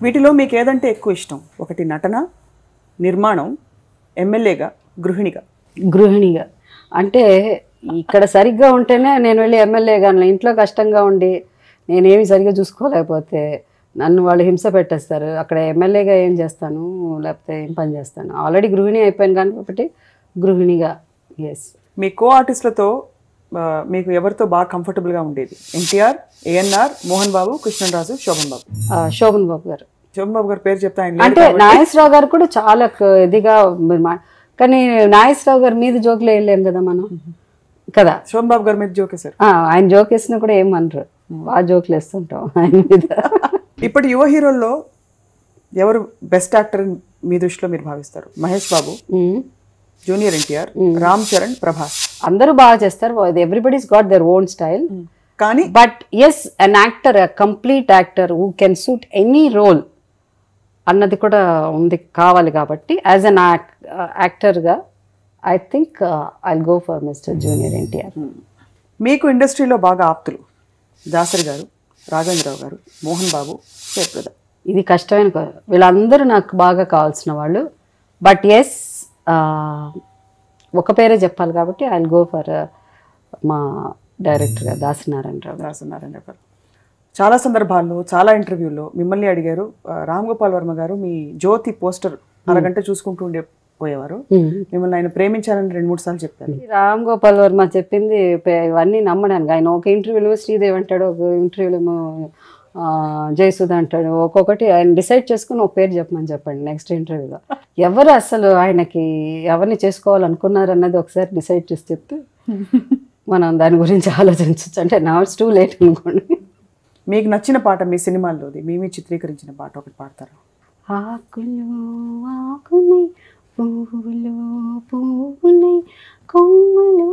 వీటిలో మీకు ఏదంటే ఎక్కువ ఇష్టం? ఒకటి నటన, నిర్మాణం, ఎమ్మెల్యేగా, గృహిణిగా. గృహిణిగా అంటే ఇక్కడ సరిగ్గా ఉంటేనే నేను వెళ్ళి ఎమ్మెల్యేగా, ఇంట్లో కష్టంగా ఉండి నేనేమి సరిగ్గా చూసుకోలేకపోతే నన్ను వాళ్ళు హింస పెట్టేస్తారు. అక్కడ ఎమ్మెల్యేగా ఏం చేస్తాను, లేకపోతే ఏం పని చేస్తాను? ఆల్రెడీ గృహిణి అయిపోయాను కాబట్టి గృహిణిగా. ఎస్. మీ కో ఆర్టిస్టులతో మీకు ఎవరితో బాగా కంఫర్టబుల్గా ఉండేది? ఎన్టీఆర్, ఏఎన్ఆర్, మోహన్ బాబు, కృష్ణరాజు, శోభన్ బాబు. శోభన్ బాబు గారు. శోభన్ బాబు గారి పేరు చెప్తా ఆయన అంటే నాగేశ్వరరావు గారు కూడా చాలా ఇదిగా, కానీ నాగేశ్వరరావు గారి మీద జోకులు వేయలేం కదా మనం, కదా. శోభన్ బాబు గారి మీద జోకే సార్. ఆయన జోక్ వేసినా కూడా ఏమనరు, బాగా జోకులు వేస్తుంటాం ఆయన మీద. ఇప్పటి యువ హీరోల్లో ఎవరు బెస్ట్ యాక్టర్ మీ దృష్టిలో మీరు భావిస్తారు? మహేష్ బాబు, జూనియర్ ఎన్టీఆర్, రామ్ చరణ్, ప్రభాస్. అందరూ బాగా చేస్తారు. Everybody's got their own style. కానీ but yes, an actor, complete actor who can suit any role అన్నది కూడా ఉంది, కావాలి. కాబట్టి యాజ్ అన్ యాక్టర్గా I think I go for mister junior NTR. మీకు ఇండస్ట్రీలో బాగా ఆప్తులు? దాసరి గారు, రాఘవేంద్రరావు గారు, మోహన్ బాబు, జయప్రద. ఇది కష్టమైన వీళ్ళందరూ నాకు బాగా కావాల్సిన వాళ్ళు. బట్ ఎస్, ఒక పేరే చెప్పాలి కాబట్టి ఐ గో ఫర్ మా డైరెక్టర్గా దాసనారాయణరావు. దాసనారాయణరావు గారు చాలా సందర్భాల్లో, చాలా ఇంటర్వ్యూల్లో మిమ్మల్ని అడిగారు. రామ్ గోపాల్ వర్మ గారు మీ జ్యోతి పోస్టర్ అరగంట చూసుకుంటూ పోయేవారు. మిమ్మల్ని ఆయన ప్రేమించాలని 2-3 సార్లు చెప్పారు. రామ్ గోపాల్ వర్మ చెప్పింది ఇవన్నీ నమ్మడానికి. ఆయన ఒక ఇంటర్వ్యూలో శ్రీదేవి అంటాడు, ఒక ఇంటర్వ్యూలో జయసుధ అంటాడు. ఒక్కొక్కటి ఆయన డిసైడ్ చేసుకుని ఒక పేరు చెప్పండి నెక్స్ట్ ఇంటర్వ్యూలో. ఎవరు అసలు ఆయనకి ఎవరిని చేసుకోవాలనుకున్నారన్నది ఒకసారి డిసైడ్ చేసి చెప్తే మనం దాని గురించి ఆలోచించవచ్చు. అంటే నా ఇట్స్ టూ లేట్ అనుకోండి. మీకు నచ్చిన పాట మీ సినిమాల్లోది, మీ చిత్రీకరించిన పాట ఒకటి పాడతారు? ఆకులు ఆకునై, పువ్వులు పువ్వునై, కొమ్మలు